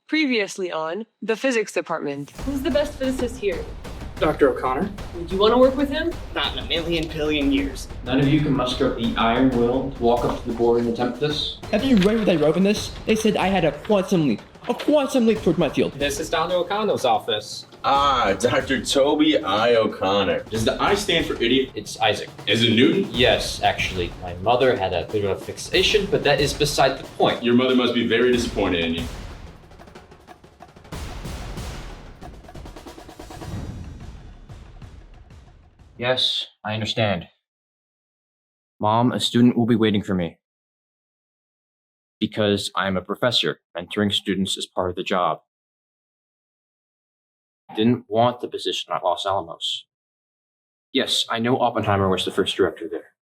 Previously on the physics department. Who's the best physicist here? Dr. O'Connor? Would you want to work with him? Not in a million billion years. None of you can muster up the iron will to walk up to the board and attempt this? Have you read what I wrote in this? They said I had a quantum leap. A quantum leap towards my field. This is Dr. O'Connor's office. Ah, Dr. Toby I. O'Connor. Does the I stand for idiot? It's Isaac. Is it Newton? Yes, actually. My mother had a bit of a fixation, but that is beside the point. Your mother must be very disappointed in you. Yes, I understand. Mom, a student will be waiting for me. Because I am a professor, mentoring students is part of the job. I didn't want the position at Los Alamos. Yes, I know Oppenheimer was the first director there.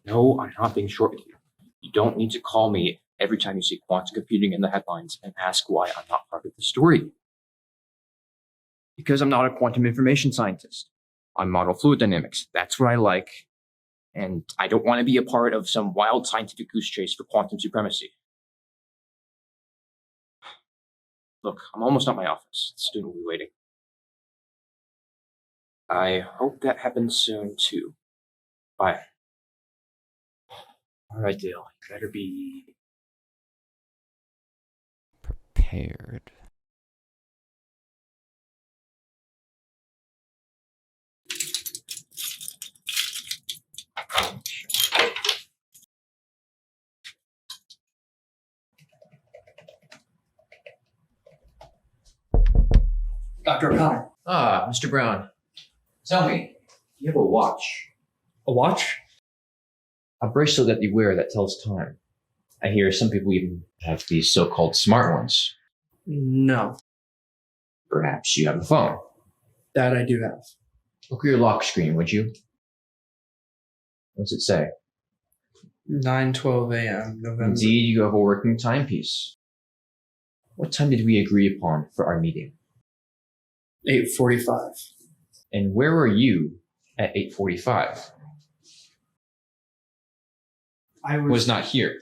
No, I'm not being short with you. You don't need to call me every time you see quantum computing in the headlines and ask why I'm not part of the story. Because I'm not a quantum information scientist. I'm model fluid dynamics. That's what I like. And I don't want to be a part of some wild scientific goose chase for quantum supremacy. Look, I'm almost at my office. The student will be waiting. I hope that happens soon, too. Bye. All right, Dale. You better be prepared. Dr. O'Connor. Ah, Mr. Brown. Tell me, you have a watch. A watch? A bracelet that you wear that tells time. I hear some people even have these so-called smart ones. No. Perhaps you have a phone. That I do have. Look at your lock screen, would you? What's it say? 9:12 a.m. November. Indeed, you have a working timepiece. What time did we agree upon for our meeting? 8:45. And where were you at 8:45? I Was not here.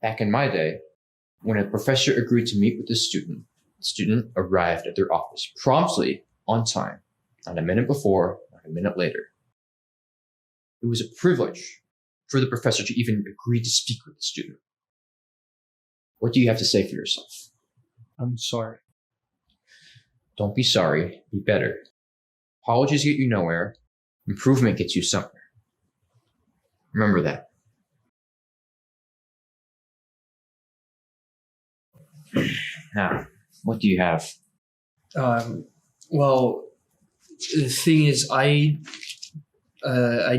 Back in my day, when a professor agreed to meet with the student arrived at their office promptly on time, not a minute before, not a minute later. It was a privilege for the professor to even agree to speak with the student. What do you have to say for yourself? I'm sorry. Don't be sorry, be better. Apologies get you nowhere. Improvement gets you somewhere. Remember that. Now, what do you have? Well, the thing is, I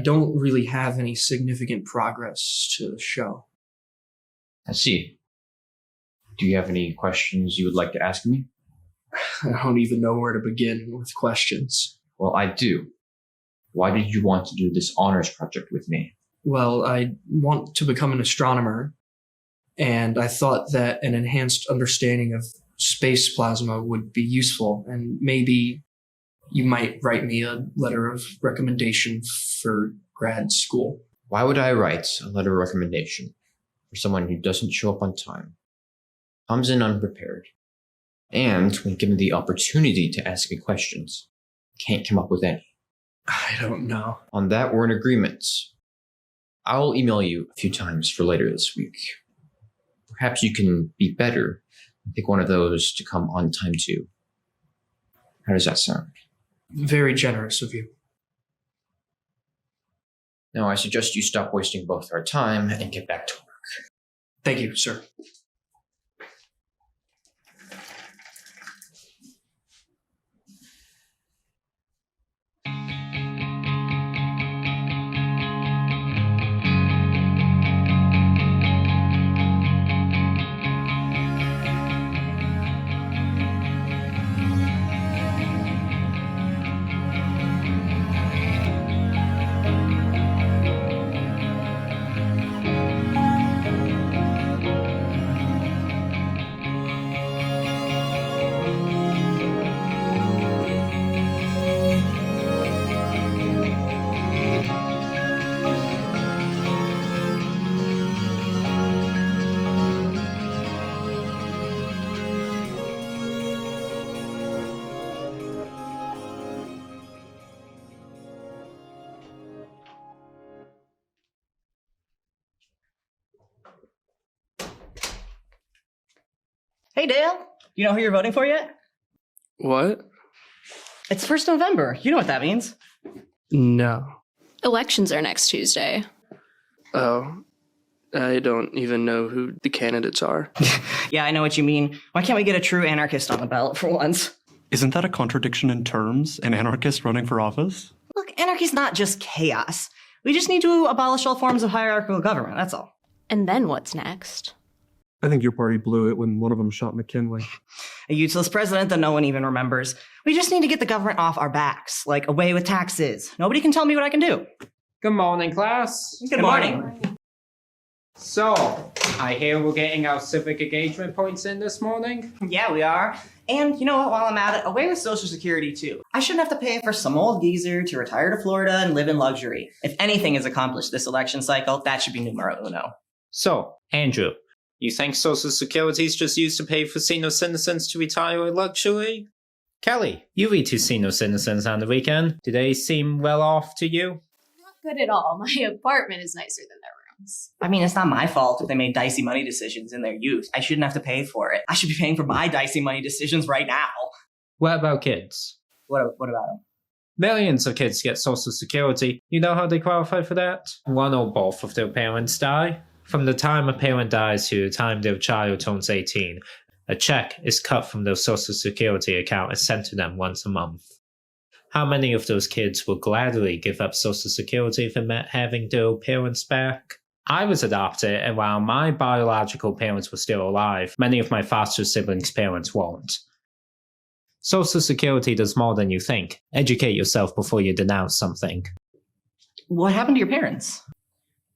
don't really have any significant progress to show. I see. Do you have any questions you would like to ask me? I don't even know where to begin with questions. Well, I do. Why did you want to do this honors project with me? Well, I want to become an astronomer, and I thought that an enhanced understanding of space plasma would be useful, and maybe you might write me a letter of recommendation for grad school. Why would I write a letter of recommendation for someone who doesn't show up on time, comes in unprepared, and when given the opportunity to ask me questions, can't come up with any? I don't know. On that, we're in agreement. I'll email you a few times for later this week. Perhaps you can be better and pick one of those to come on time too. How does that sound? Very generous of you. Now, I suggest you stop wasting both our time and get back to work. Thank you, sir. Hey, Dale. You know who you're voting for yet? What? It's 1st November. You know what that means. No. Elections are next Tuesday. Oh. I don't even know who the candidates are. Yeah, I know what you mean. Why can't we get a true anarchist on the ballot for once? Isn't that a contradiction in terms? An anarchist running for office? Look, anarchy's not just chaos. We just need to abolish all forms of hierarchical government, that's all. And then what's next? I think your party blew it when one of them shot McKinley. A useless president that no one even remembers. We just need to get the government off our backs, like away with taxes. Nobody can tell me what I can do. Good morning, class. Good morning. So, I hear we're getting our civic engagement points in this morning. Yeah, we are. And you know what, while I'm at it, away with Social Security too. I shouldn't have to pay for some old geezer to retire to Florida and live in luxury. If anything is accomplished this election cycle, that should be numero uno. So, Andrew, you think Social Security is just used to pay for senior citizens to retire in luxury? Kelly, you read to senior citizens on the weekend. Do they seem well off to you? Not good at all. My apartment is nicer than their rooms. I mean, it's not my fault if they made dicey money decisions in their youth. I shouldn't have to pay for it. I should be paying for my dicey money decisions right now. What about kids? What about them? Millions of kids get Social Security. You know how they qualify for that? One or both of their parents die. From the time a parent dies to the time their child turns 18, a check is cut from their Social Security account and sent to them once a month. How many of those kids will gladly give up Social Security if it meant having their parents back? I was adopted, and while my biological parents were still alive, many of my foster siblings' parents weren't. Social Security does more than you think. Educate yourself before you denounce something. What happened to your parents?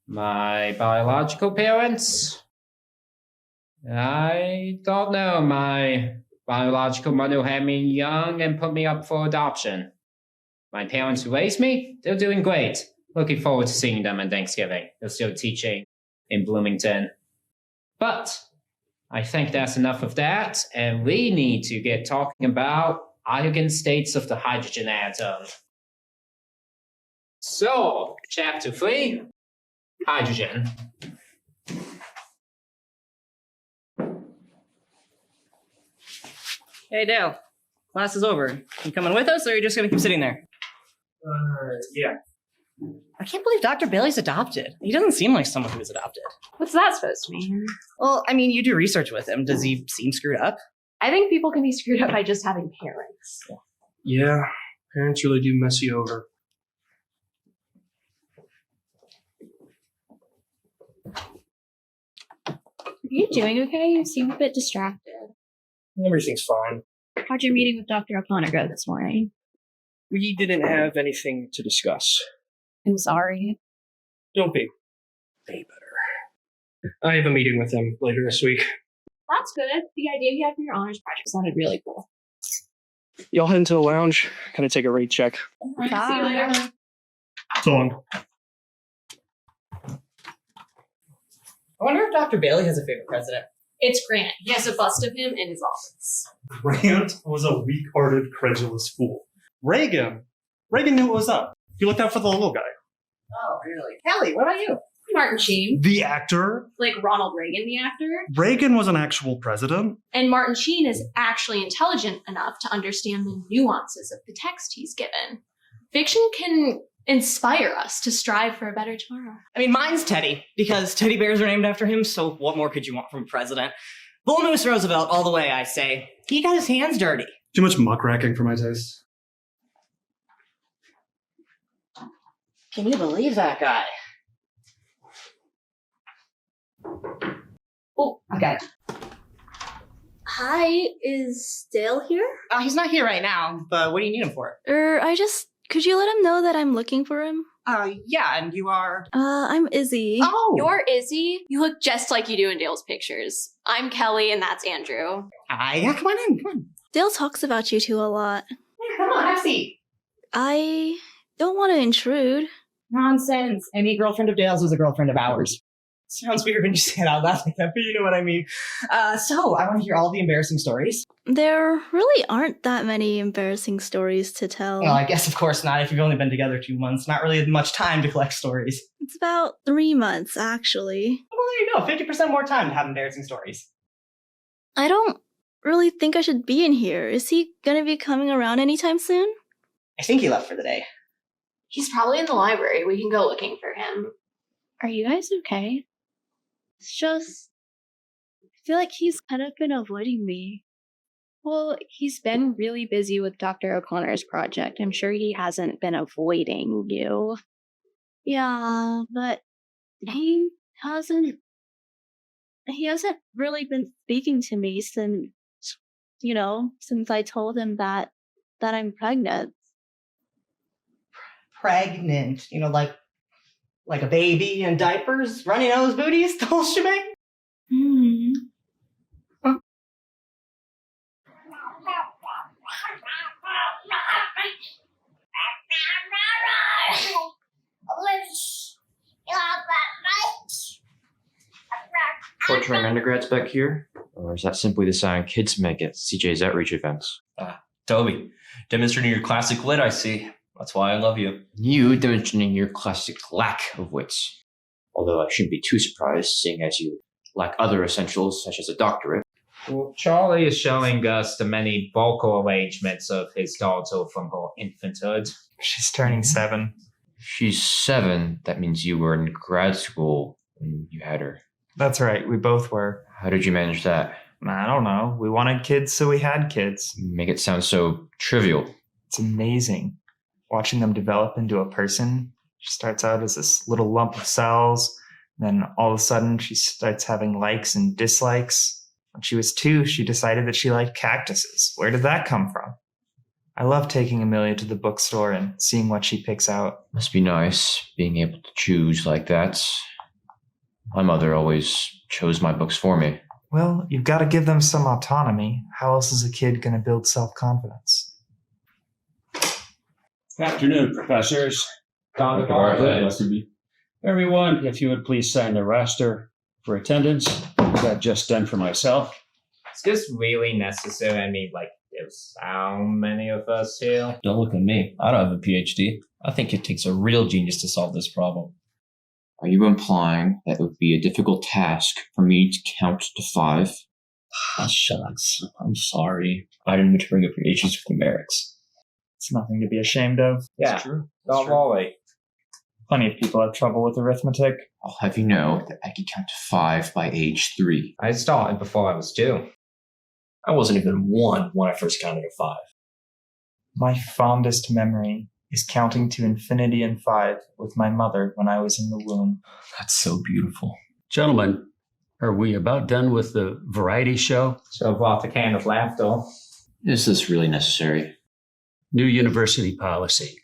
My biological parents? I don't know. My biological mother had me young and put me up for adoption. My parents who raised me, they're doing great. Looking forward to seeing them on Thanksgiving. They're still teaching in Bloomington. But I think that's enough of that, and we need to get talking about eigen states of the hydrogen atom. So, chapter 3, hydrogen. Hey, Dale. Class is over. You coming with us, or are you just going to keep sitting there? Yeah. I can't believe Dr. Bailey's adopted. He doesn't seem like someone who was adopted. What's that supposed to mean? Well, I mean, you do research with him. Does he seem screwed up? I think people can be screwed up by just having parents. Yeah, parents really do mess you over. Are you doing okay? You seem a bit distracted. Everything's fine. How'd your meeting with Dr. O'Connor go this morning? We didn't have anything to discuss. I'm sorry. Don't be. Be better. I have a meeting with him later this week. That's good. The idea you had for your honors project sounded really cool. Y'all head into the lounge. Gonna take a rate check. Bye. See you later. So long. I wonder if Dr. Bailey has a favorite president. It's Grant. He has a bust of him in his office. Grant was a weak-hearted, credulous fool. Reagan knew what was up. He looked out for the little guy. Oh, really? Kelly, what about you? Martin Sheen. The actor? Like Ronald Reagan, the actor. Reagan was an actual president. And Martin Sheen is actually intelligent enough to understand the nuances of the text he's given. Fiction can inspire us to strive for a better tomorrow. I mean, mine's Teddy, because teddy bears are named after him, so what more could you want from a president? Bull Moose Roosevelt all the way, I say. He got his hands dirty. Too much muckraking for my taste. Can you believe that guy? Oh, I got it. Hi, is Dale here? He's not here right now, but what do you need him for? Could you let him know that I'm looking for him? Yeah, and you are? I'm Izzy. Oh! You're Izzy? You look just like you do in Dale's pictures. I'm Kelly, and that's Andrew. Yeah, come on in, come on. Dale talks about you two a lot. Yeah, come on, have a seat. I don't want to intrude. Nonsense. Any girlfriend of Dale's was a girlfriend of ours. Sounds weird when you say it out loud like that, but you know what I mean. So, I want to hear all the embarrassing stories. There really aren't that many embarrassing stories to tell. Well, I guess of course not if you've only been together 2 months. Not really much time to collect stories. It's about 3 months, actually. Well, there you go. 50% more time to have embarrassing stories. I don't really think I should be in here. Is he gonna be coming around anytime soon? I think he left for the day. He's probably in the library. We can go looking for him. Are you guys okay? It's just, I feel like he's kind of been avoiding me. Well, he's been really busy with Dr. O'Connor's project. I'm sure he hasn't been avoiding you. Yeah, but he hasn't really been speaking to me since I told him that I'm pregnant. Pregnant, like a baby in diapers, runny nose, booties, the whole shebang. Hmm. Torturing undergrads back here? Or is that simply the sound kids make at CJ's outreach events? Toby, demonstrating your classic lit, I see. That's why I love you. You demonstrating your classic lack of wits. Although I shouldn't be too surprised, seeing as you lack other essentials such as a doctorate. Well, Charlie is showing us the many vocal arrangements of his daughter from her infanthood. She's turning 7. She's 7. That means you were in grad school when you had her. That's right, we both were. How did you manage that? I don't know. We wanted kids, so we had kids. You make it sound so trivial. It's amazing. Watching them develop into a person. She starts out as this little lump of cells. Then all of a sudden she starts having likes and dislikes. When she was 2, she decided that she liked cactuses. Where did that come from? I love taking Amelia to the bookstore and seeing what she picks out. Must be nice being able to choose like that. My mother always chose my books for me. Well, you've got to give them some autonomy. How else is a kid going to build self-confidence? Good afternoon, professors. Everyone, if you would please sign the roster for attendance. That just done for myself. Is this really necessary? I mean, there's how many of us here? Don't look at me. I don't have a PhD. I think it takes a real genius to solve this problem. Are you implying that it would be a difficult task for me to count to 5? Shucks. I'm sorry. I didn't mean to bring up your issues with numerics. It's nothing to be ashamed of. Yeah, it's true. Don't worry. Plenty of people have trouble with arithmetic. I'll have you know that I can count to 5 by age 3. I started before I was 2. I wasn't even 1 when I first counted to 5. My fondest memory is counting to infinity and 5 with my mother when I was in the womb. That's so beautiful. Gentlemen, are we about done with the variety show? So brought the can of laughter. Is this really necessary? New university policy.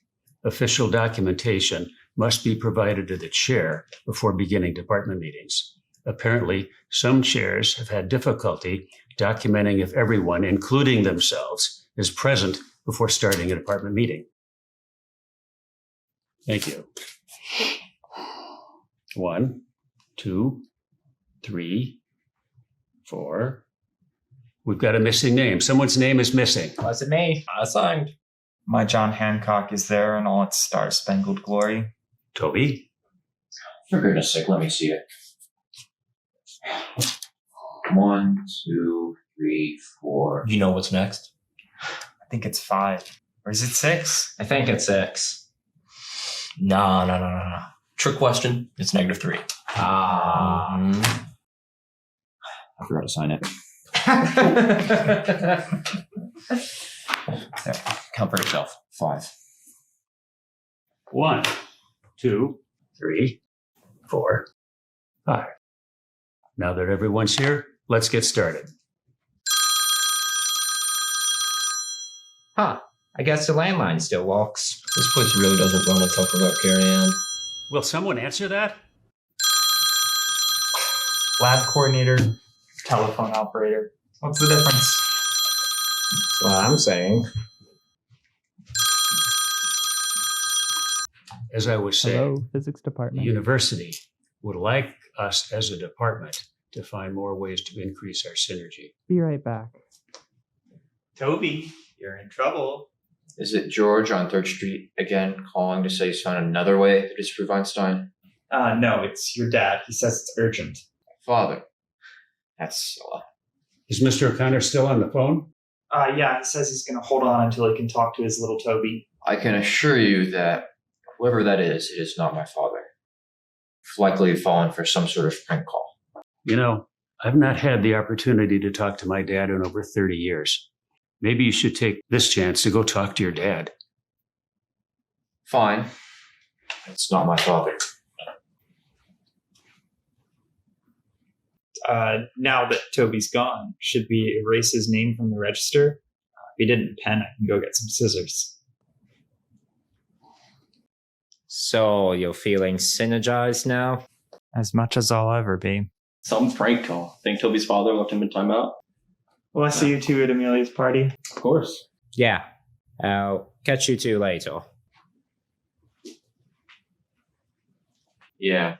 Official documentation must be provided to the chair before beginning department meetings. Apparently, some chairs have had difficulty documenting if everyone, including themselves, is present before starting a department meeting. Thank you. 1, 2, 3, 4. We've got a missing name. Someone's name is missing. Wasn't me. I signed. My John Hancock is there in all its star-spangled glory. Toby? For goodness sake, let me see it. 1, 2, 3, 4. Do you know what's next? I think it's 5. Or is it 6? I think it's 6. No. Trick question. It's -3. I forgot to sign it. There, count for yourself. 5. 1, 2, 3, 4, 5. Now that everyone's here, let's get started. Huh. I guess the landline still works. This place really doesn't run itself without Carrie Ann. Will someone answer that? Lab coordinator, telephone operator. What's the difference? That's what I'm saying. As I was saying, Hello, physics the department. university would like us as a department to find more ways to increase our synergy. Be right back. Toby, you're in trouble. Is it George on 3rd Street again calling to say he's found another way to disprove Einstein? No, it's your dad. He says it's urgent. Father. That's Is Mr. O'Connor still on the phone? Yeah, he says he's going to hold on until he can talk to his little Toby. I can assure you that whoever that is, it is not my father. Likely fallen for some sort of prank call. You know, I've not had the opportunity to talk to my dad in over 30 years. Maybe you should take this chance to go talk to your dad. Fine. It's not my father. Now that Toby's gone, should we erase his name from the register? If he didn't pen, I can go get some scissors. So you're feeling synergized now? As much as I'll ever be. Some prank call. Think Toby's father left him in timeout? Will I see you two at Amelia's party? Of course. Yeah. I'll catch you two later. Yeah.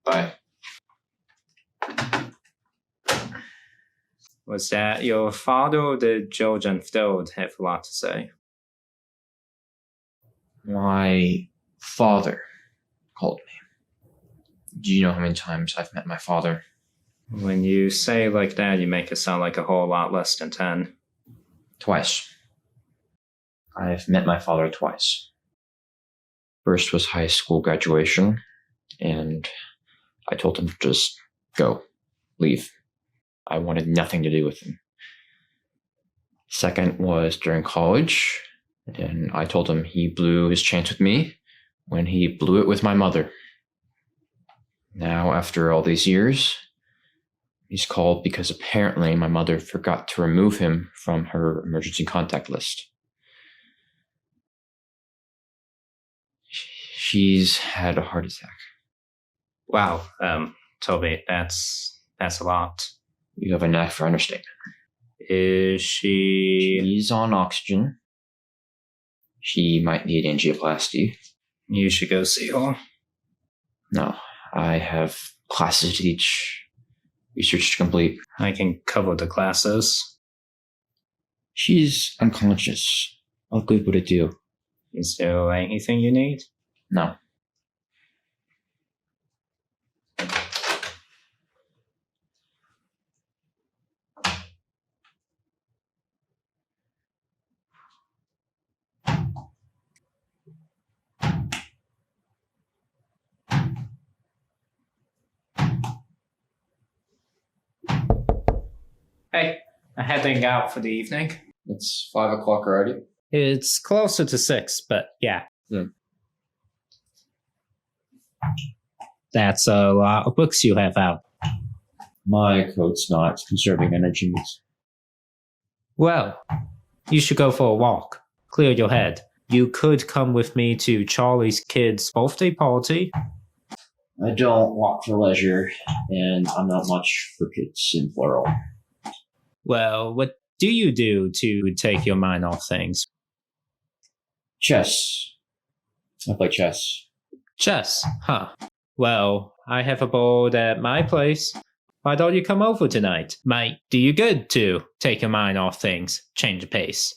Bye. Was that your father or did George and Phil have a lot to say? My father called me. Do you know how many times I've met my father? When you say it like that, you make it sound like a whole lot less than 10. Twice. I've met my father twice. First was high school graduation, and I told him to just go, leave. I wanted nothing to do with him. Second was during college, and I told him he blew his chance with me when he blew it with my mother. Now, after all these years, he's called because apparently my mother forgot to remove him from her emergency contact list. She's had a heart attack. Wow, Toby, that's a lot. You have a knack for understatement. Is she... She's on oxygen. She might need angioplasty. You should go see her. No, I have classes to teach. Research to complete. I can cover the classes. She's unconscious. What good would it do? Is there anything you need? No. Hey, I'm heading out for the evening. It's 5 o'clock already. It's closer to 6, but yeah. That's a lot of books you have out. My coat's not conserving energy needs. Well, you should go for a walk. Clear your head. You could come with me to Charlie's kid's birthday party. I don't walk for leisure, and I'm not much for kids in plural. Well, what do you do to take your mind off things? Chess. I play chess. Chess, huh? Well, I have a board at my place. Why don't you come over tonight? Might do you good to take your mind off things, change the pace.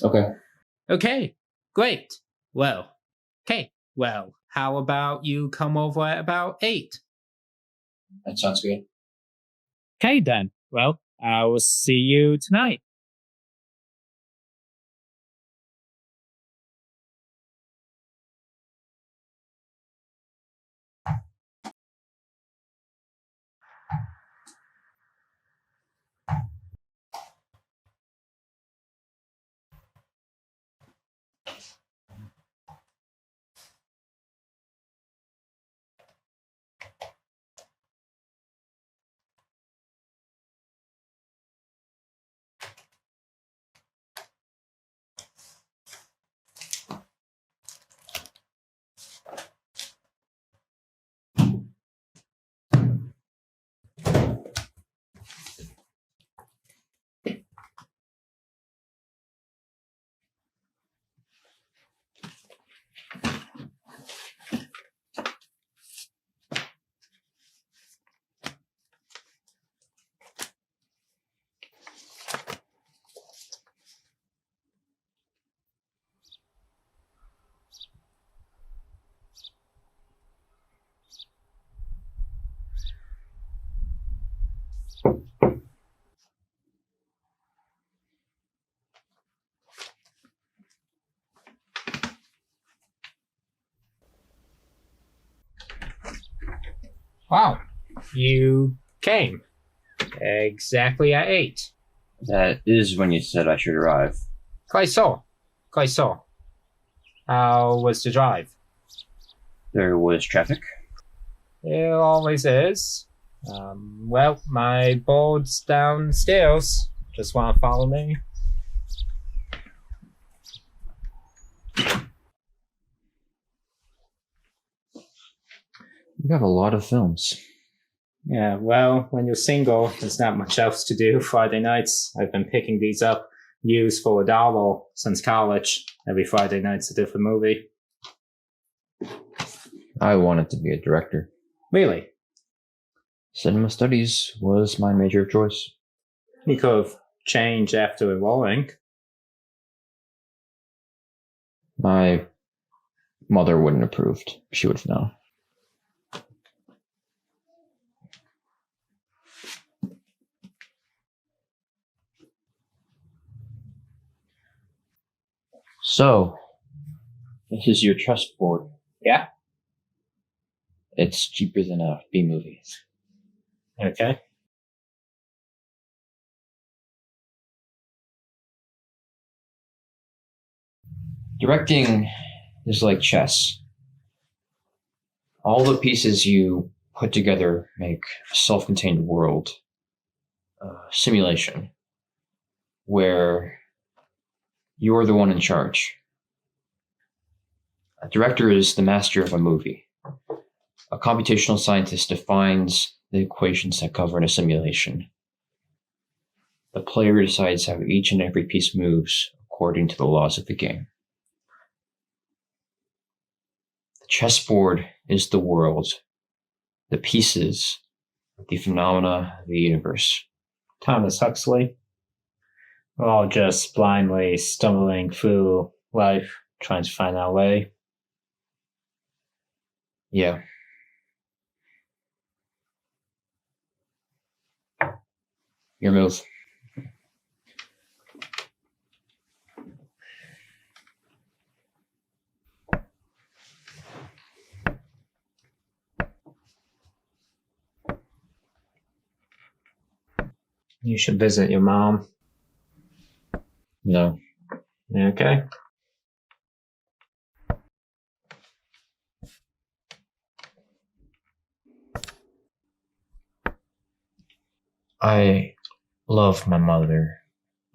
Okay. Okay, great. Well, how about you come over at about 8? That sounds good. Okay then. Well, I will see you tonight. Wow, you came. Exactly at 8. That is when you said I should arrive. Quite so. Quite so. How was the drive? There was traffic. It always is. Well, my board's downstairs. Just want to follow me? You have a lot of films. Yeah, well, when you're single, there's not much else to do Friday nights. I've been picking these up, used for $1 since college. Every Friday night's a different movie. I wanted to be a director. Really? Cinema studies was my major of choice. You could have changed after enrolling. My mother wouldn't have approved. She would have known. So, this is your trust board. Yeah? It's cheaper than a B movie. Okay. Directing is like chess. All the pieces you put together make a self-contained world, a simulation, where you're the one in charge. A director is the master of a movie. A computational scientist defines the equations that govern a simulation. The player decides how each and every piece moves according to the laws of the game. The chessboard is the world, the pieces, the phenomena of the universe. Thomas Huxley. We're all just blindly stumbling through life, trying to find our way. Yeah. Your move. You should visit your mom. No. Okay. I love my mother,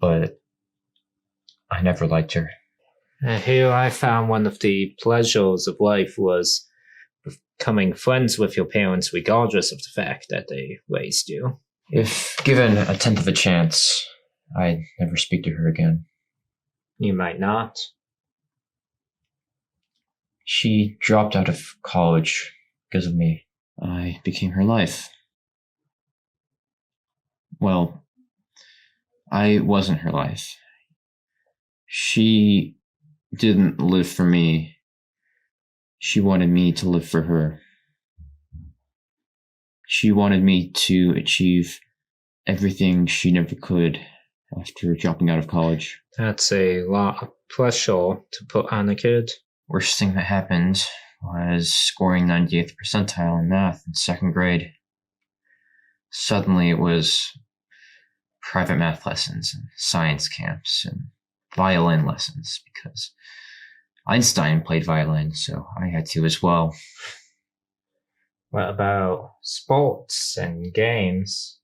but I never liked her. And here I found one of the pleasures of life was becoming friends with your parents regardless of the fact that they raised you. If given a tenth of a chance, I'd never speak to her again. You might not. She dropped out of college because of me. I became her life. Well, I wasn't her life. She didn't live for me. She wanted me to live for her. She wanted me to achieve everything she never could after dropping out of college. That's a lot of pressure to put on a kid. Worst thing that happened was scoring 98th percentile in math in second grade. Suddenly it was private math lessons and science camps and violin lessons because Einstein played violin, so I had to as well. What about sports and games?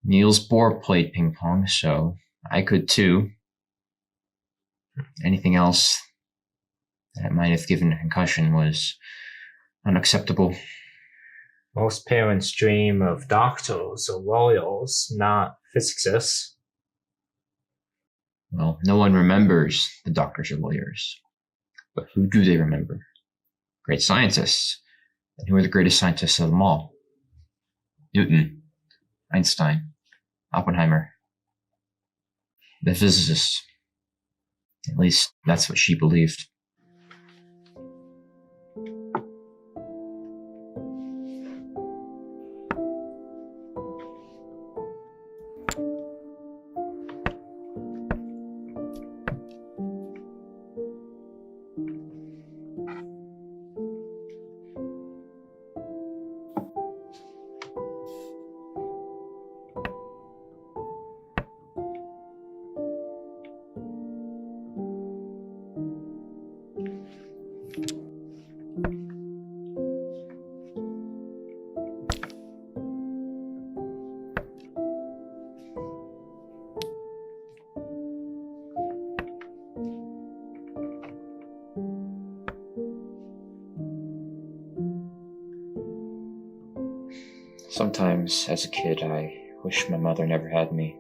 Niels Bohr played ping pong, so I could too. Anything else that might have given a concussion was unacceptable. Most parents dream of doctors or lawyers, not physicists. Well, no one remembers the doctors or lawyers. But who do they remember? Great scientists. And who are the greatest scientists of them all? Newton, Einstein, Oppenheimer. The physicists. At least that's what she believed. Sometimes, as a kid, I wish my mother never had me.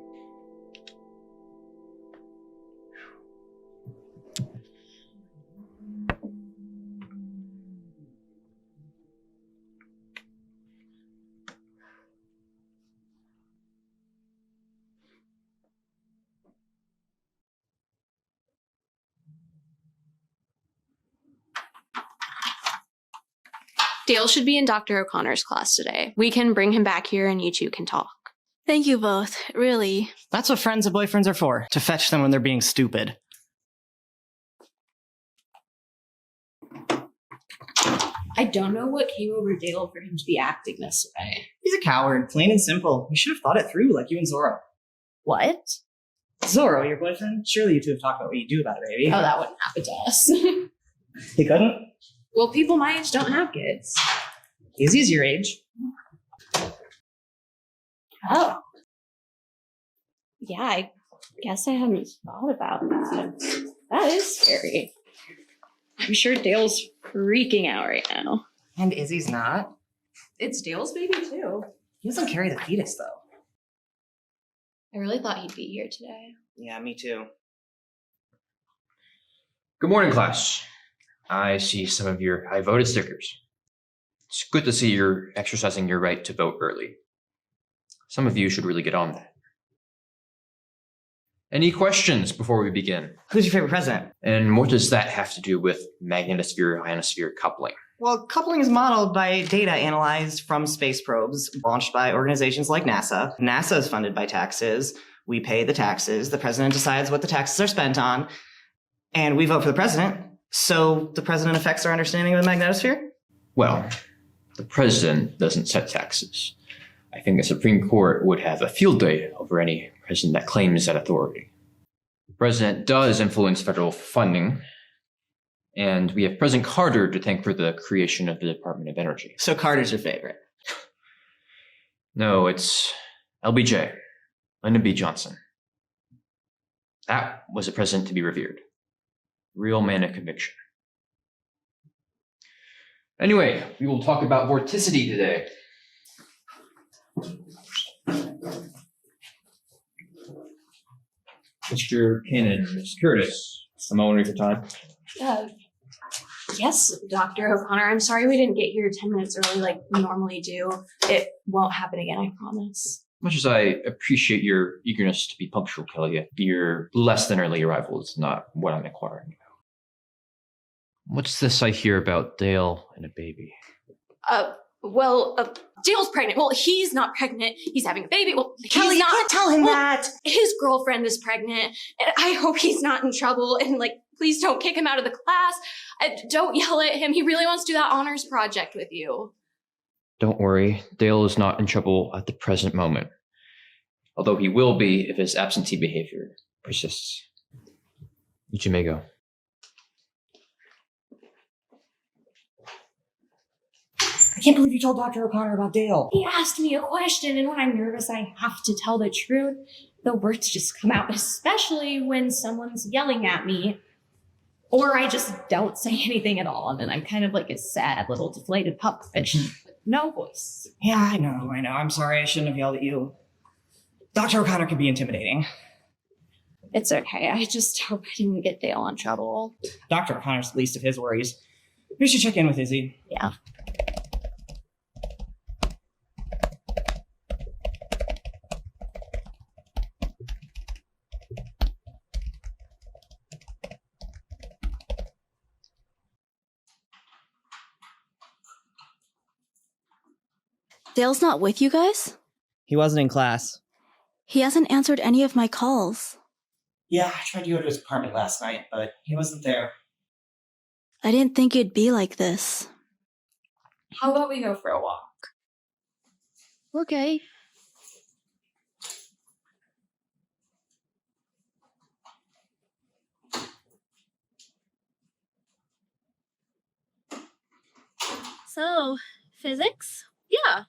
Dale should be in Dr. O'Connor's class today. We can bring him back here and you two can talk. Thank you both, really. That's what friends and boyfriends are for, to fetch them when they're being stupid. I don't know what came over Dale for him to be acting this way. He's a coward, plain and simple. You should have thought it through, like you and Zorro. What? Zorro, your boyfriend? Surely you two have talked about what you do about it, baby. Oh, that wouldn't happen to us. He couldn't? Well, people my age don't have kids. Izzy's your age. Oh. Yeah, I guess I hadn't thought about that. That is scary. I'm sure Dale's freaking out right now. And Izzy's not. It's Dale's baby, too. He doesn't carry the fetus, though. I really thought he'd be here today. Yeah, me too. Good morning, class. I see some of your I voted stickers. It's good to see you're exercising your right to vote early. Some of you should really get on that. Any questions before we begin? Who's your favorite president? And what does that have to do with magnetosphere-ionosphere coupling? Well, coupling is modeled by data analyzed from space probes launched by organizations like NASA. NASA is funded by taxes. We pay the taxes. The president decides what the taxes are spent on. And we vote for the president. So the president affects our understanding of the magnetosphere? Well, the president doesn't set taxes. I think the Supreme Court would have a field day over any president that claims that authority. The president does influence federal funding, and we have President Carter to thank for the creation of the Department of Energy. So Carter's your favorite? No, it's LBJ, Lyndon B. Johnson. That was a president to be revered. Real man of conviction. Anyway, we will talk about vorticity today. Mr. Canon, Ms. Curtis, I'm wondering for time. Yes, Dr. O'Connor. I'm sorry we didn't get here 10 minutes early like we normally do. It won't happen again, I promise. Much as I appreciate your eagerness to be punctual, Kelly, your less than early arrival is not what I'm inquiring about. What's this I hear about Dale and a baby? Dale's pregnant. Well, he's not pregnant. He's having a baby. Well, Kelly, you can't tell him that. His girlfriend is pregnant. And I hope he's not in trouble. And, please don't kick him out of the class. Don't yell at him. He really wants to do that honors project with you. Don't worry. Dale is not in trouble at the present moment. Although he will be if his absentee behavior persists. You two may go. I can't believe you told Dr. O'Connor about Dale. He asked me a question, and when I'm nervous, I have to tell the truth. The words just come out, especially when someone's yelling at me. Or I just don't say anything at all, and then I'm kind of like a sad little deflated pupfish with no voice. Yeah, I know. I'm sorry I shouldn't have yelled at you. Dr. O'Connor can be intimidating. It's okay. I just hope I didn't get Dale in trouble. Dr. O'Connor's the least of his worries. We should check in with Izzy. Yeah. Dale's not with you guys? He wasn't in class. He hasn't answered any of my calls. Yeah, I tried to go to his apartment last night, but he wasn't there. I didn't think you'd be like this. How about we go for a walk? Okay. So, physics? Yeah.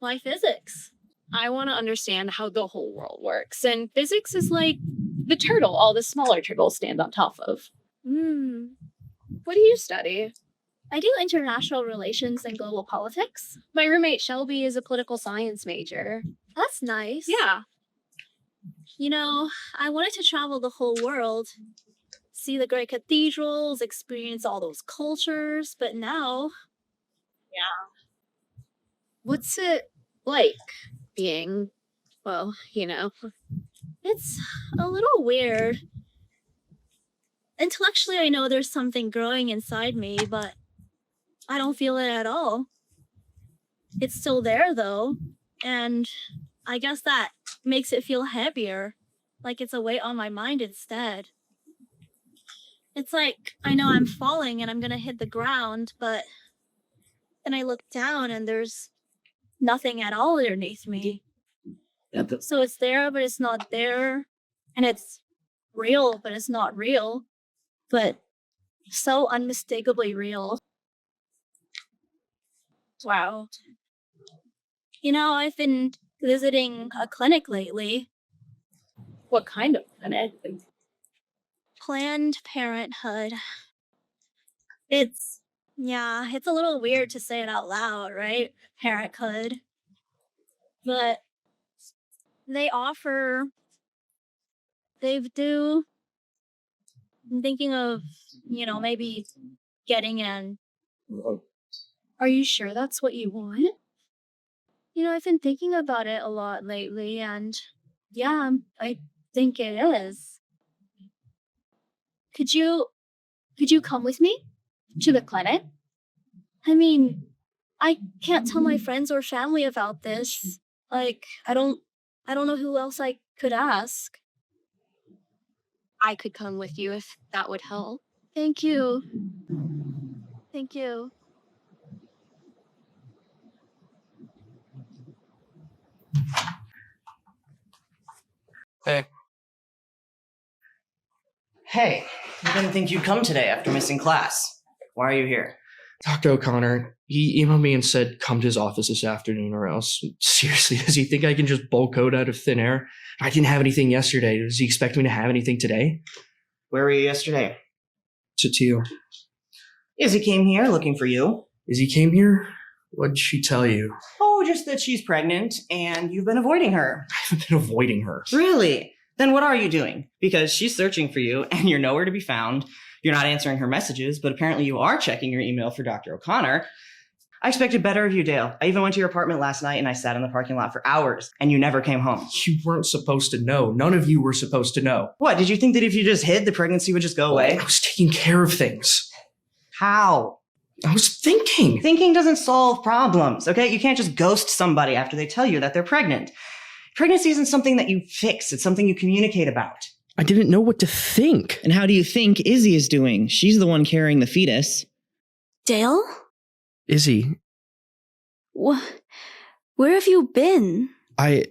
Why physics? I want to understand how the whole world works, and physics is like the turtle all the smaller turtles stand on top of. What do you study? I do international relations and global politics. My roommate Shelby is a political science major. That's nice. Yeah. You know, I wanted to travel the whole world, see the great cathedrals, experience all those cultures, but now... Yeah. What's it like being, well, you know, it's a little weird. Intellectually, I know there's something growing inside me, but I don't feel it at all. It's still there, though, and I guess that makes it feel heavier, like it's a weight on my mind instead. It's like I know I'm falling and I'm gonna hit the ground, but then I look down and there's nothing at all underneath me. So it's there, but it's not there, and it's real, but it's not real, but so unmistakably real. Wow. You know, I've been visiting a clinic lately. What kind of clinic? Planned Parenthood. It's a little weird to say it out loud, right? Parenthood. But I'm thinking of, you know, maybe getting in. Are you sure that's what you want? You know, I've been thinking about it a lot lately, and yeah, I think it is. Could you come with me to the clinic? I mean, I can't tell my friends or family about this. Like, I don't know who else I could ask. I could come with you if that would help. Thank you. Thank you. Hey. Hey, I didn't think you'd come today after missing class. Why are you here? Dr. O'Connor, he emailed me and said come to his office this afternoon or else. Seriously, does he think I can just bulk code out of thin air? I didn't have anything yesterday. Does he expect me to have anything today? Where were you yesterday? To you. Izzy came here looking for you. Izzy came here? What did she tell you? Oh, just that she's pregnant and you've been avoiding her. I haven't been avoiding her. Really? Then what are you doing? Because she's searching for you and you're nowhere to be found. You're not answering her messages, but apparently you are checking your email for Dr. O'Connor. I expected better of you, Dale. I even went to your apartment last night and I sat in the parking lot for hours and you never came home. You weren't supposed to know. None of you were supposed to know. What, did you think that if you just hid, the pregnancy would just go away? I was taking care of things. How? I was thinking. Thinking doesn't solve problems, okay? You can't just ghost somebody after they tell you that they're pregnant. Pregnancy isn't something that you fix. It's something you communicate about. I didn't know what to think. And how do you think Izzy is doing? She's the one carrying the fetus. Dale? Izzy. Where have you been? I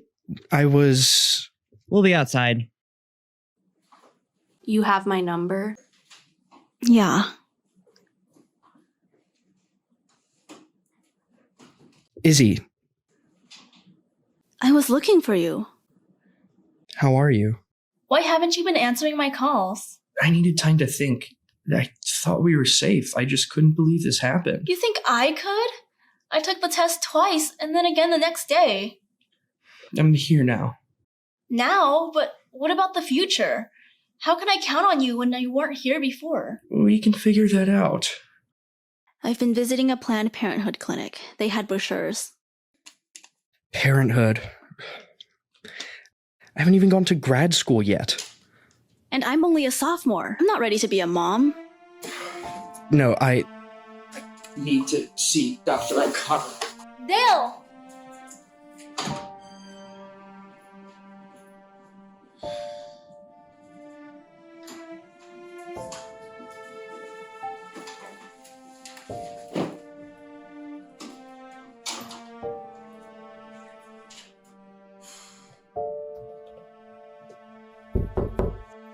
was... We'll be outside. You have my number? Yeah. Izzy. I was looking for you. How are you? Why haven't you been answering my calls? I needed time to think. I thought we were safe. I just couldn't believe this happened. You think I could? I took the test twice and then again the next day. I'm here now. Now? But what about the future? How can I count on you when you weren't here before? We can figure that out. I've been visiting a Planned Parenthood clinic. They had brochures. Parenthood. I haven't even gone to grad school yet. And I'm only a sophomore. I'm not ready to be a mom. No, I need to see Dr. O'Connor. Dale!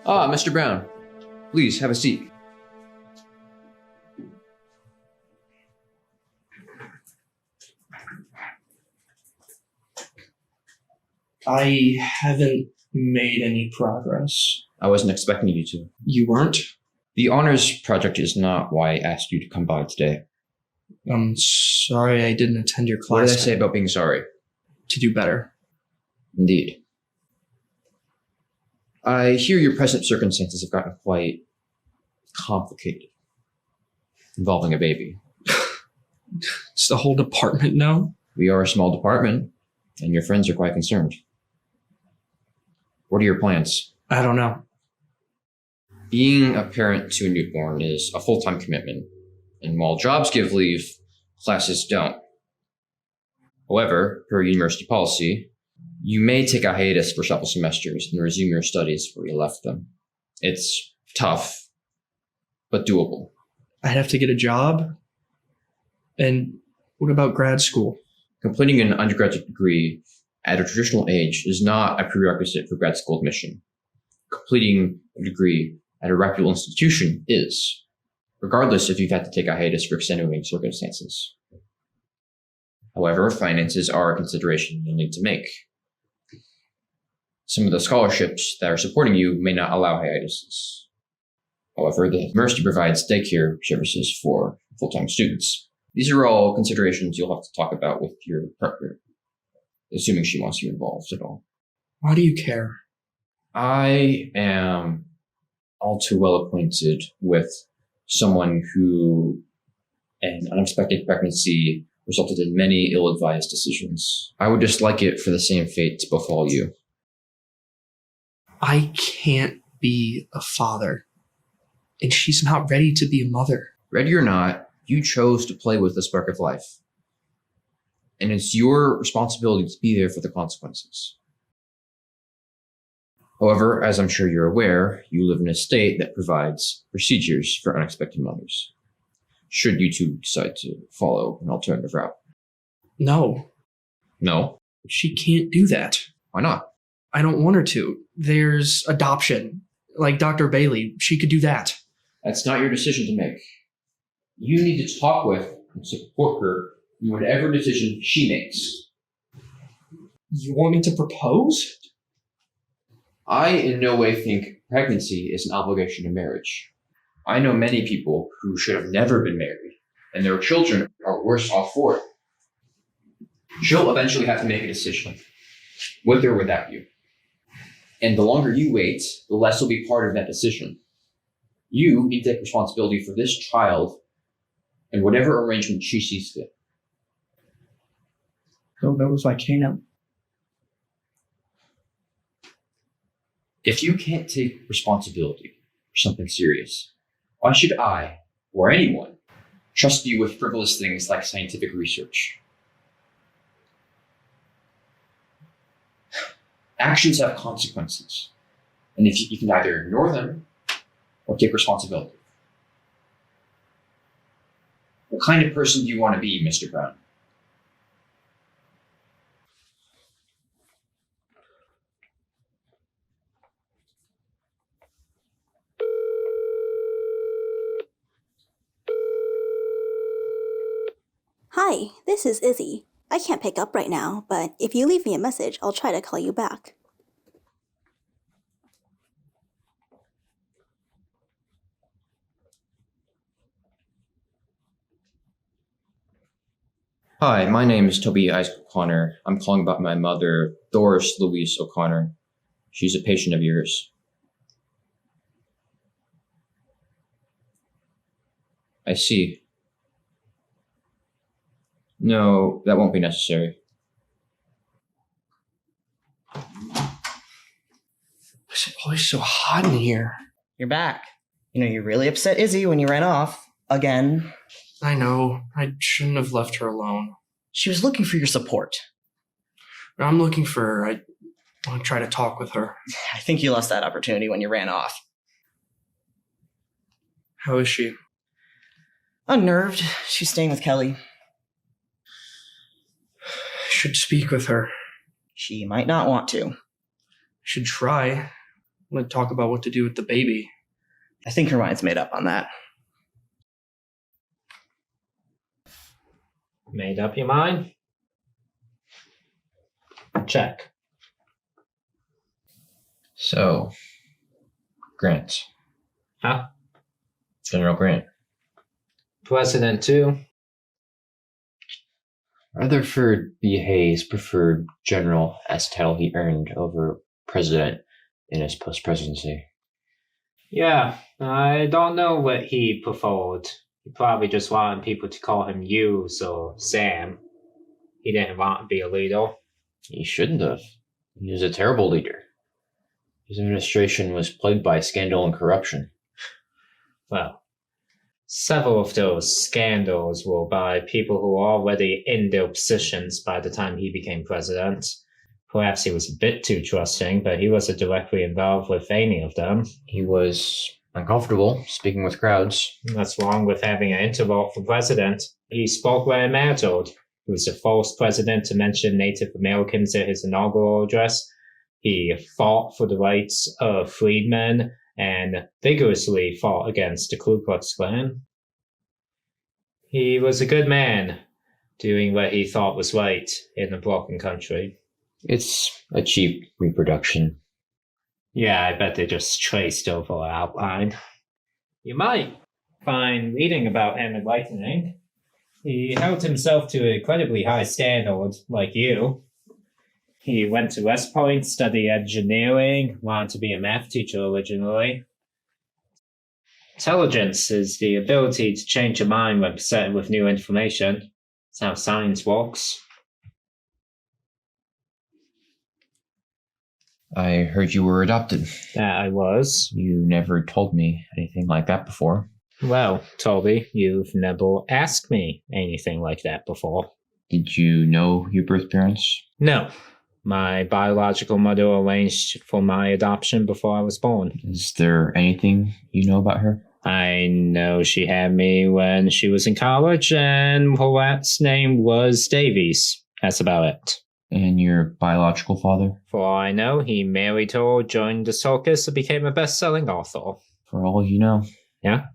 Ah, Mr. Brown. Please, have a seat. I haven't made any progress. I wasn't expecting you to. You weren't? The honors project is not why I asked you to come by today. I'm sorry I didn't attend your class. What did I say about being sorry? To do better. Indeed. I hear your present circumstances have gotten quite complicated, involving a baby. Does the whole department know? We are a small department, and your friends are quite concerned. What are your plans? I don't know. Being a parent to a newborn is a full-time commitment, and while jobs give leave, classes don't. However, per university policy, you may take a hiatus for several semesters and resume your studies where you left them. It's tough, but doable. I'd have to get a job? And what about grad school? Completing an undergraduate degree at a traditional age is not a prerequisite for grad school admission. Completing a degree at a reputable institution is, regardless if you've had to take a hiatus for extenuating circumstances. However, finances are a consideration you'll need to make. Some of the scholarships that are supporting you may not allow hiatuses. However, the university provides daycare services for full-time students. These are all considerations you'll have to talk about with your partner, assuming she wants you involved at all. Why do you care? I am all too well acquainted with someone who an unexpected pregnancy resulted in many ill-advised decisions. I would dislike it for the same fate to befall you. I can't be a father. And she's not ready to be a mother. Ready or not, you chose to play with the spark of life. And it's your responsibility to be there for the consequences. However, as I'm sure you're aware, you live in a state that provides procedures for unexpected mothers, should you two decide to follow an alternative route. No. No? She can't do that. Why not? I don't want her to. There's adoption. Like Dr. Bailey, she could do that. That's not your decision to make. You need to talk with and support her in whatever decision she makes. You want me to propose? I in no way think pregnancy is an obligation to marriage. I know many people who should have never been married, and their children are worse off for it. She'll eventually have to make a decision, with or without you. And the longer you wait, the less will be part of that decision. You need to take responsibility for this child and whatever arrangement she sees fit. So that was my Canon. If you can't take responsibility for something serious, why should I, or anyone, trust you with frivolous things like scientific research? Actions have consequences, and if you can either ignore them or take responsibility. What kind of person do you want to be, Mr. Brown? Hi, this is Izzy. I can't pick up right now, but if you leave me a message, I'll try to call you back. Hi, my name is Toby Isaac O'Connor. I'm calling about my mother, Doris Louise O'Connor. She's a patient of yours. I see. No, that won't be necessary. It's always so hot in here. You're back. You really upset Izzy when you ran off. Again. I know. I shouldn't have left her alone. She was looking for your support. I'm looking for her. I want to try to talk with her. I think you lost that opportunity when you ran off. How is she? Unnerved. She's staying with Kelly. I should speak with her. She might not want to. I should try. I'm going to talk about what to do with the baby. I think her mind's made up on that. Made up your mind? Check. So, Grant. Huh? General Grant. President too? Rutherford B. Hayes preferred general as the title he earned over president in his post-presidency. Yeah, I don't know what he preferred. He probably just wanted people to call him Hughes or Sam. He didn't want to be a leader. He shouldn't have. He was a terrible leader. His administration was plagued by scandal and corruption. Well, several of those scandals were by people who were already in their positions by the time he became president. Perhaps he was a bit too trusting, but he wasn't directly involved with any of them. He was uncomfortable speaking with crowds. What's wrong with having an introvert for president? He spoke when it mattered. He was the first president to mention Native Americans in his inaugural address. He fought for the rights of freedmen and vigorously fought against the Ku Klux Klan. He was a good man, doing what he thought was right in a broken country. It's a cheap reproduction. Yeah, I bet they just traced over our outline. You might find reading about him enlightening. He held himself to an incredibly high standard, like you. He went to West Point, studied engineering, wanted to be a math teacher originally. Intelligence is the ability to change your mind when presented with new information. That's how science works. I heard you were adopted. That I was. You never told me anything like that before. Well, Toby, you've never asked me anything like that before. Did you know your birth parents? No. My biological mother arranged for my adoption before I was born. Is there anything you know about her? I know she had me when she was in college, and her last name was Davies. That's about it. And your biological father? For all I know, he married her, joined the circus, and became a best-selling author. For all you know. Yeah?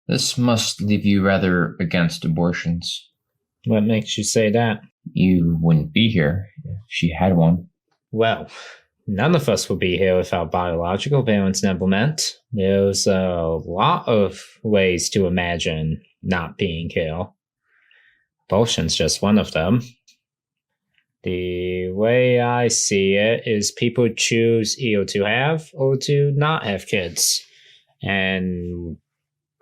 This must leave you rather against abortions. What makes you say that? You wouldn't be here if she had one. Well, none of us would be here if our biological parents never met. There's a lot of ways to imagine not being here. Abortion's just one of them. The way I see it is people choose either to have or to not have kids. And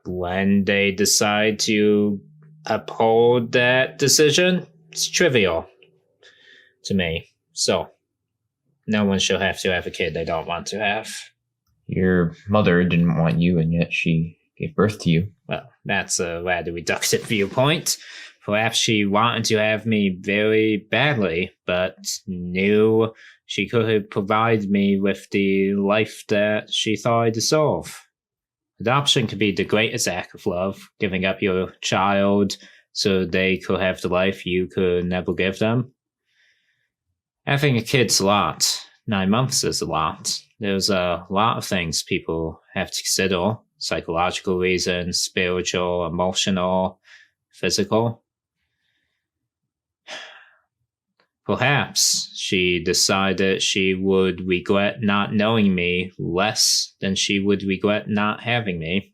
when they decide to uphold that decision, it's trivial to me. So, no one should have to have a kid they don't want to have. Your mother didn't want you, and yet she gave birth to you. Well, that's a rather reductive viewpoint. Perhaps she wanted to have me very badly, but knew she could provide me with the life that she thought I deserved. Adoption could be the greatest act of love, giving up your child so they could have the life you could never give them. Having a kid's a lot. 9 months is a lot. There's a lot of things people have to consider. Psychological reasons, spiritual, emotional, physical. Perhaps she decided she would regret not knowing me less than she would regret not having me.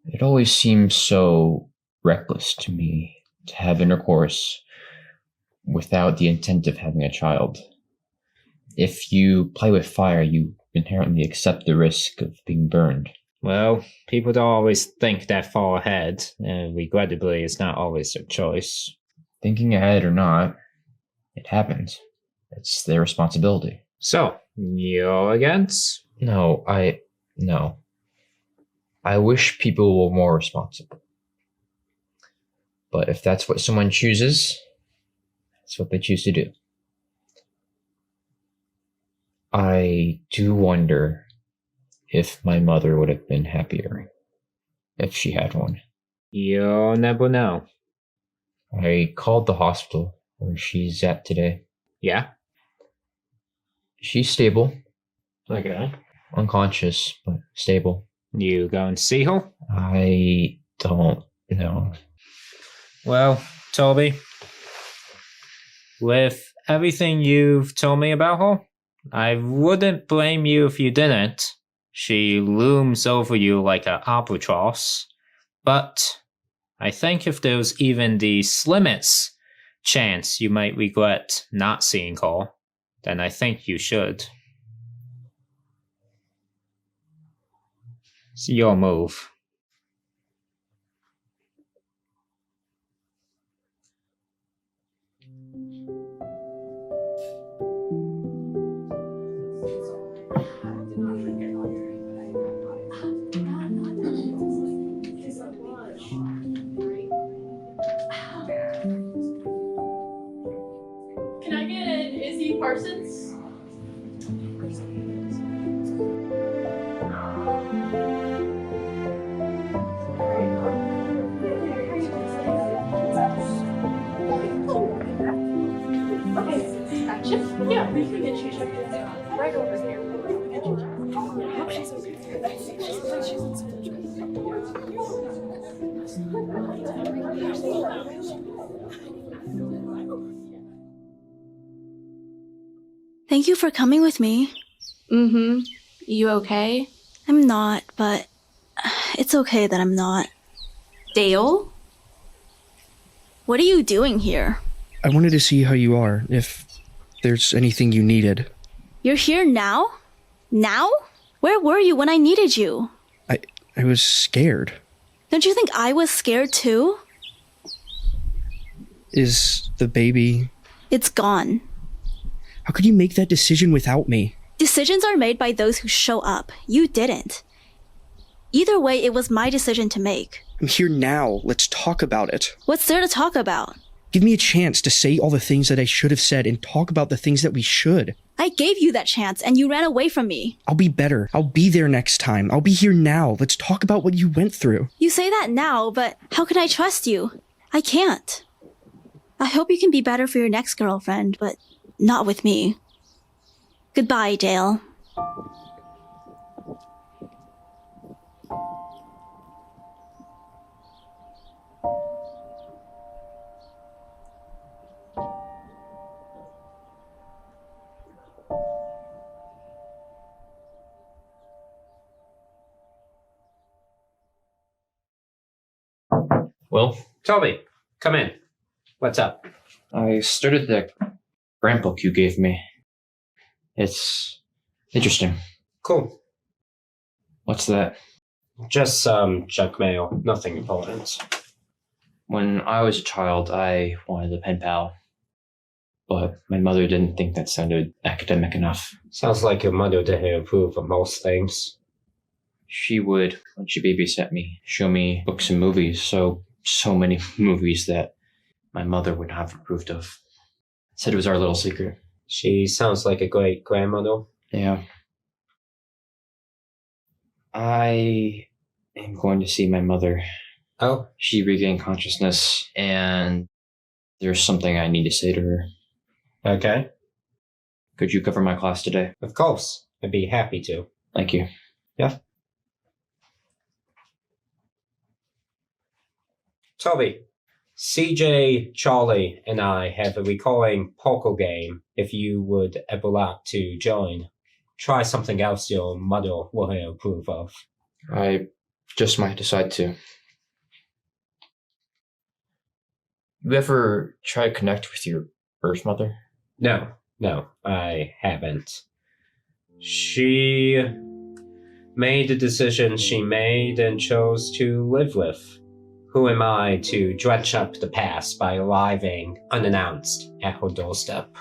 It always seems so reckless to me to have intercourse without the intent of having a child. If you play with fire, you inherently accept the risk of being burned. Well, people don't always think that far ahead, and regrettably, it's not always their choice. Thinking ahead or not, it happens. It's their responsibility. So, you're against? No. I wish people were more responsible. But if that's what someone chooses, that's what they choose to do. I do wonder if my mother would have been happier if she had one. You'll never know. I called the hospital where she's at today. Yeah? She's stable. Okay. Unconscious, but stable. You going to see her? I don't know. Well, Toby, with everything you've told me about her, I wouldn't blame you if you didn't. She looms over you like an albatross. But I think if there's even the slimmest chance you might regret not seeing her, then I think you should. It's your move. Can I get an Izzy Parsons? Yeah, we can get you checked in. Right over here. I hope she's okay. Thank you for coming with me. Mm-hmm. You okay? I'm not, but it's okay that I'm not. Dale? What are you doing here? I wanted to see how you are, if there's anything you needed. You're here now? Now? Where were you when I needed you? I was scared. Don't you think I was scared too? Is the baby... It's gone. How could you make that decision without me? Decisions are made by those who show up. You didn't. Either way, it was my decision to make. I'm here now. Let's talk about it. What's there to talk about? Give me a chance to say all the things that I should have said and talk about the things that we should. I gave you that chance and you ran away from me. I'll be better. I'll be there next time. I'll be here now. Let's talk about what you went through. You say that now, but how can I trust you? I can't. I hope you can be better for your next girlfriend, but not with me. Goodbye, Dale. Well, Toby, come in. What's up? I started the grant book you gave me. It's interesting. Cool. What's that? Just some junk mail. Nothing important. When I was a child, I wanted a pen pal. But my mother didn't think that sounded academic enough. Sounds like your mother didn't approve of most things. She would, when she babysat me, show me books and movies. So many movies that my mother would have approved of. Said it was our little secret. She sounds like a great grandmother. Yeah. I am going to see my mother. Oh? She regained consciousness, and there's something I need to say to her. Okay. Could you cover my class today? Of course. I'd be happy to. Thank you. Yeah. Toby, CJ, Charlie, and I have a recurring poker game if you would ever like to join. Try something else your mother will approve of. I just might decide to. You ever try to connect with your birth mother? No, I haven't. She made the decision she made and chose to live with. Who am I to dredge up the past by arriving unannounced at her doorstep?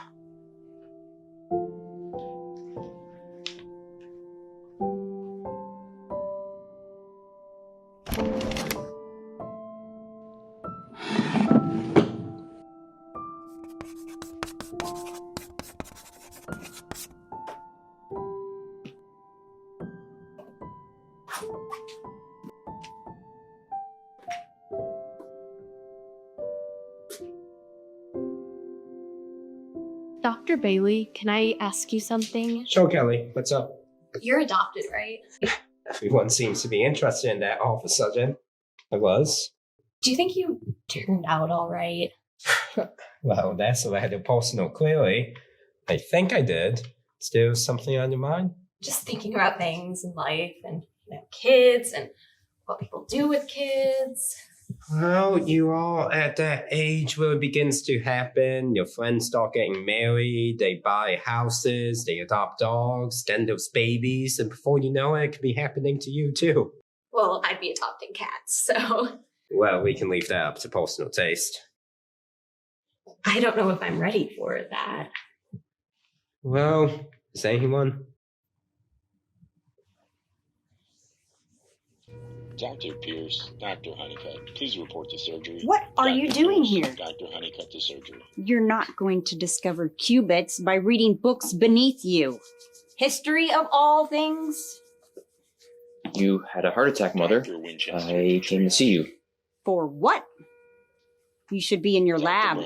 Dr. Bailey, can I ask you something? Sure, Kelly. What's up? You're adopted, right? Everyone seems to be interested in that all of a sudden. I was. Do you think you turned out all right? Well, that's a rather personal query. I think I did. Still something on your mind? Just thinking about things in life and kids and what people do with kids. Well, you are at that age where it begins to happen. Your friends start getting married, they buy houses, they adopt dogs, then those babies, and before you know it, it could be happening to you too. Well, I'd be adopting cats, so Well, we can leave that up to personal taste. I don't know if I'm ready for that. Well, is anyone? Dr. Pierce, Dr. Honeycutt, please report to surgery. What are you doing here? Dr. Honeycutt to surgery. You're not going to discover qubits by reading books beneath you. History of all things? You had a heart attack, Mother. I came to see you. For what? You should be in your lab.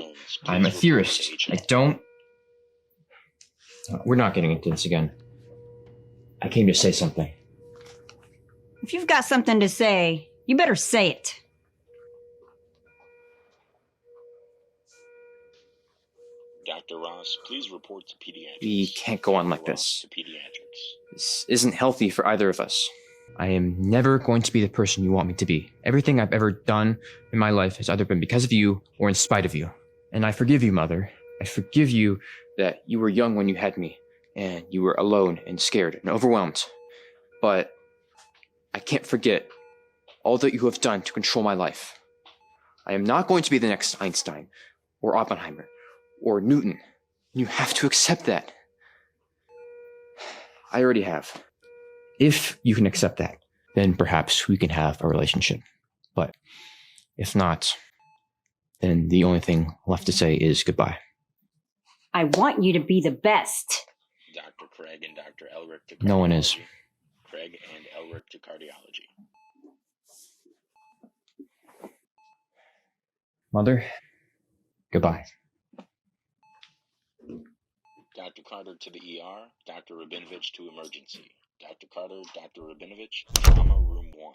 I'm a theorist. I don't... We're not getting into this again. I came to say something. If you've got something to say, you better say it. Dr. Ross, please report to pediatrics. We can't go on like this. To pediatrics. This isn't healthy for either of us. I am never going to be the person you want me to be. Everything I've ever done in my life has either been because of you or in spite of you. And I forgive you, Mother. I forgive you that you were young when you had me, and you were alone and scared and overwhelmed. But I can't forget all that you have done to control my life. I am not going to be the next Einstein or Oppenheimer or Newton. You have to accept that. I already have. If you can accept that, then perhaps we can have a relationship. But if not, then the only thing left to say is goodbye. I want you to be the best. Dr. Craig and Dr. Elric to No one is. Craig and Elric to cardiology. Mother, goodbye. Dr. Carter to the ER, Dr. Rabinovich to emergency. Dr. Carter, Dr. Rabinovich, trauma room 1.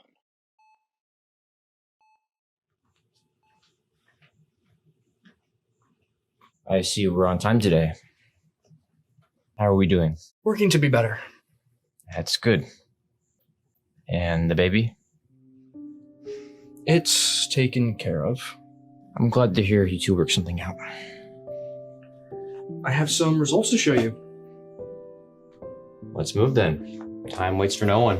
I see we're on time today. How are we doing? Working to be better. That's good. And the baby? It's taken care of. I'm glad to hear you two work something out. I have some results to show you. Let's move then. Time waits for no one.